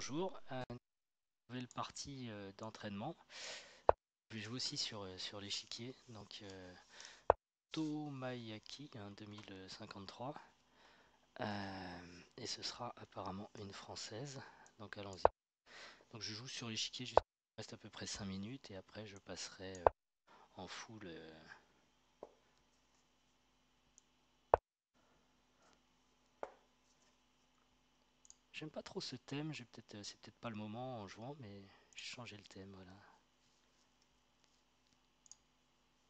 bonjour. Nouvelle partie d'entraînement. Je vais jouer aussi sur l'échiquier. Donc, Tomayaki, 2053. Et ce sera apparemment une française. Donc, allons-y. Donc, je joue sur l'échiquier jusqu'à reste à peu près 5 minutes. Et après, je passerai en full. J'aime pas trop ce thème. C'est peut-être pas le moment en jouant, mais j'ai changé le thème. Voilà.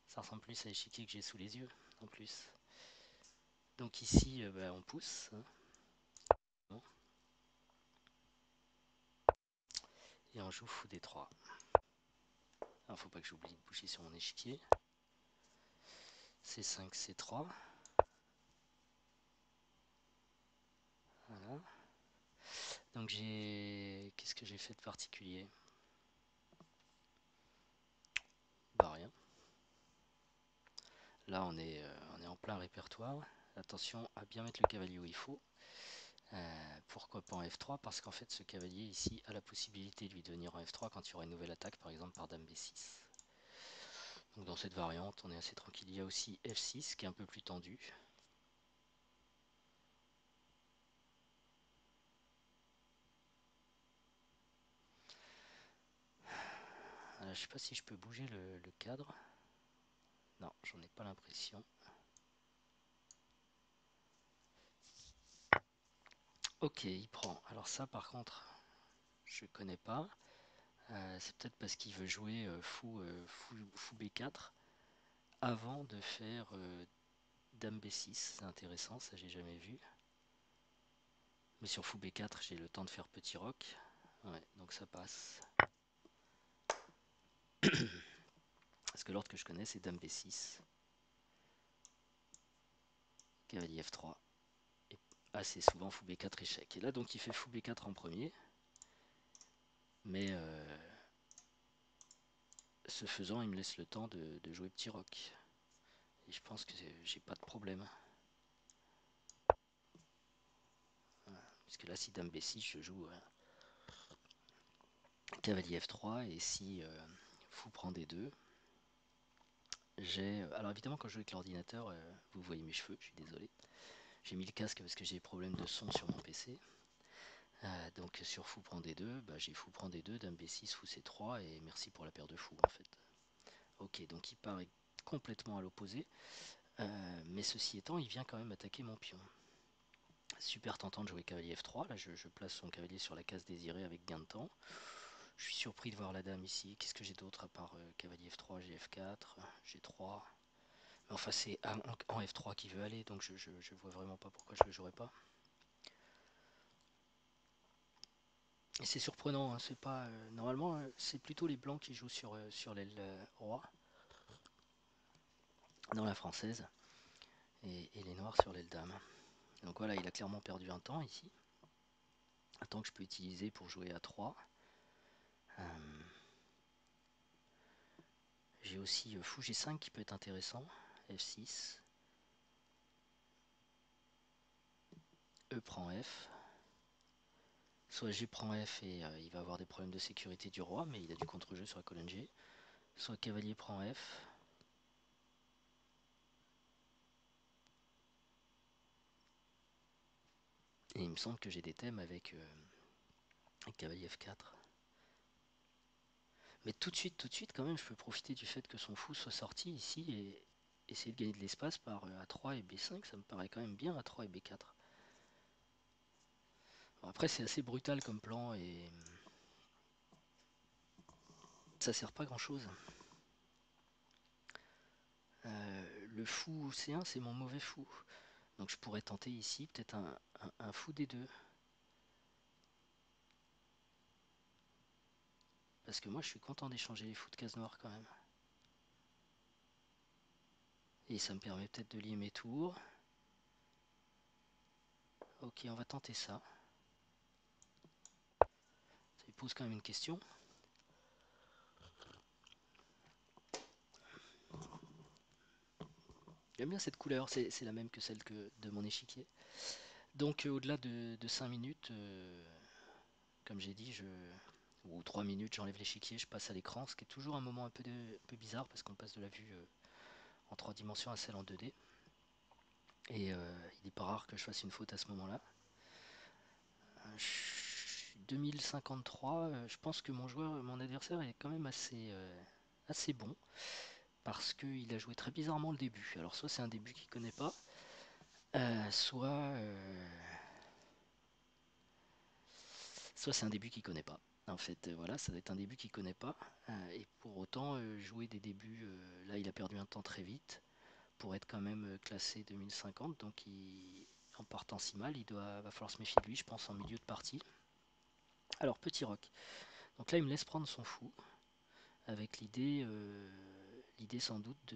Ça ressemble plus à l'échiquier que j'ai sous les yeux, en plus. Donc ici, on pousse, hein, bon, et on joue fou d3. Alors faut pas que j'oublie de bouger sur mon échiquier. C5, C3. Voilà. Donc qu'est-ce que j'ai fait de particulier? Bah rien. Là on est en plein répertoire. Attention à bien mettre le cavalier où il faut. Pourquoi pas en F3? Parce qu'en fait ce cavalier ici a la possibilité de lui devenir en F3 quand il y aura une nouvelle attaque, par exemple par Dame B6. Donc dans cette variante on est assez tranquille. Il y a aussi F6 qui est un peu plus tendu. Je sais pas si je peux bouger le cadre. Non, j'en ai pas l'impression. Ok, il prend. Alors ça par contre, je connais pas. C'est peut-être parce qu'il veut jouer fou B4 avant de faire Dame B6. C'est intéressant, ça j'ai jamais vu. Mais sur fou B4, j'ai le temps de faire petit roc. Ouais, donc ça passe. Parce que l'ordre que je connais, c'est Dame B6. Cavalier F3. Et assez souvent fou B4 échec. Et là donc il fait fou B4 en premier. Mais ce faisant, il me laisse le temps de jouer petit roc. Et je pense que j'ai pas de problème. Voilà. Parce que là, si Dame B6, je joue cavalier F3. Et si fou prend D2, alors évidemment, quand je joue avec l'ordinateur, vous voyez mes cheveux, je suis désolé. J'ai mis le casque parce que j'ai des problèmes de son sur mon PC. Donc sur fou prend D2, j'ai fou prend D2, Dame B6, fou C3. Et merci pour la paire de fous en fait. Ok, donc il part complètement à l'opposé. Mais ceci étant, il vient quand même attaquer mon pion. Super tentant de jouer cavalier F3. Là, je place son cavalier sur la case désirée avec gain de temps. Je suis surpris de voir la dame ici. Qu'est-ce que j'ai d'autre à part cavalier F3, j'ai F4, G3. Mais enfin, c'est en F3 qui veut aller, donc je vois vraiment pas pourquoi je le jouerais pas. Et c'est surprenant, hein, c'est pas normalement c'est plutôt les blancs qui jouent sur l'aile roi dans la française et les noirs sur l'aile dame. Donc voilà, il a clairement perdu un temps ici. Un temps que je peux utiliser pour jouer à 3. J'ai aussi fou G5 qui peut être intéressant. F6. E prend F. Soit G prend F et il va avoir des problèmes de sécurité du roi, mais il a du contre-jeu sur la colonne G. Soit cavalier prend F. Et il me semble que j'ai des thèmes avec cavalier F4. Mais tout de suite, quand même, je peux profiter du fait que son fou soit sorti ici et essayer de gagner de l'espace par A3 et B5. Ça me paraît quand même bien A3 et B4. Bon, après, c'est assez brutal comme plan et ça sert pas grand chose. Le fou C1, c'est mon mauvais fou. Donc je pourrais tenter ici peut-être un fou D2. Parce que moi je suis content d'échanger les fous de case noire quand même. Et ça me permet peut-être de lier mes tours. Ok, on va tenter ça. Ça lui pose quand même une question. J'aime bien cette couleur, c'est la même que celle de mon échiquier. Donc au-delà de 5 minutes, comme j'ai dit, ou 3 minutes, j'enlève l'échiquier, je passe à l'écran, ce qui est toujours un moment un peu bizarre parce qu'on passe de la vue en 3 dimensions à celle en 2D. Et il n'est pas rare que je fasse une faute à ce moment-là. 2053, je pense que mon adversaire est quand même assez bon parce qu'il a joué très bizarrement le début. Alors soit c'est un début qu'il connaît pas, soit c'est un début qu'il connaît pas. En fait, voilà, ça doit être un début qu'il connaît pas. Et pour autant, jouer des débuts, là il a perdu un temps très vite pour être quand même classé 2050. Donc en partant si mal, va falloir se méfier de lui, je pense, en milieu de partie. Alors, petit rock. Donc là, il me laisse prendre son fou, avec l'idée sans doute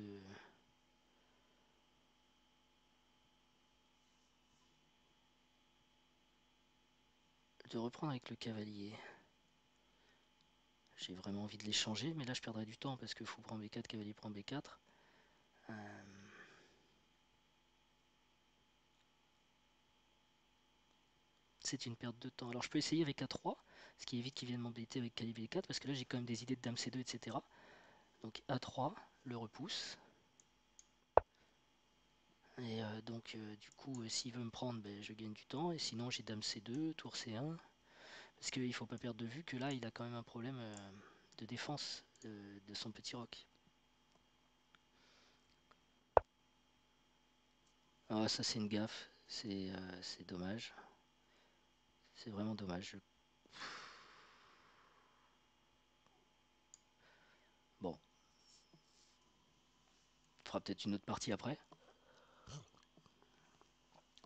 de reprendre avec le cavalier. J'ai vraiment envie de l'échanger, mais là je perdrai du temps parce que fou prend B4, cavalier prend B4. C'est une perte de temps. Alors je peux essayer avec A3, ce qui évite qu'il vienne m'embêter avec cavalier B4, parce que là j'ai quand même des idées de dame C2, etc. Donc A3, le repousse. Et du coup, s'il veut me prendre, ben, je gagne du temps. Et sinon, j'ai dame C2, tour C1. Parce qu'il ne faut pas perdre de vue que là, il a quand même un problème de défense de son petit roc. Ah, ça, c'est une gaffe. C'est dommage. C'est vraiment dommage. Bon, on fera peut-être une autre partie après.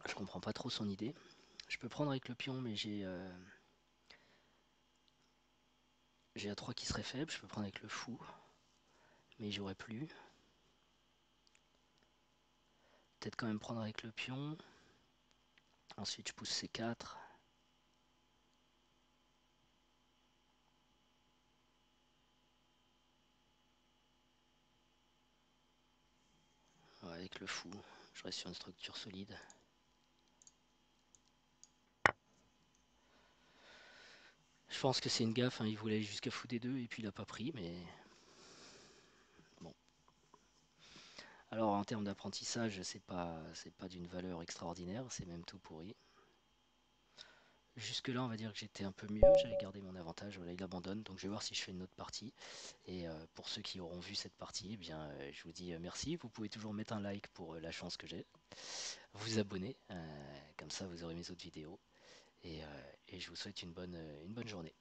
Je comprends pas trop son idée. Je peux prendre avec le pion, mais j'ai A3 qui serait faible. Je peux prendre avec le fou, mais j'aurais plus. Peut-être quand même prendre avec le pion. Ensuite, je pousse C4. Ouais, avec le fou, je reste sur une structure solide. Je pense que c'est une gaffe, hein. Il voulait aller jusqu'à fou D2 et puis il a pas pris, mais bon. Alors en termes d'apprentissage, c'est pas d'une valeur extraordinaire, c'est même tout pourri. Jusque là, on va dire que j'étais un peu mieux, j'avais gardé mon avantage. Voilà, il abandonne, donc je vais voir si je fais une autre partie. Et pour ceux qui auront vu cette partie, eh bien, je vous dis merci. Vous pouvez toujours mettre un like pour la chance que j'ai, vous abonner, comme ça vous aurez mes autres vidéos. Et je vous souhaite une bonne journée.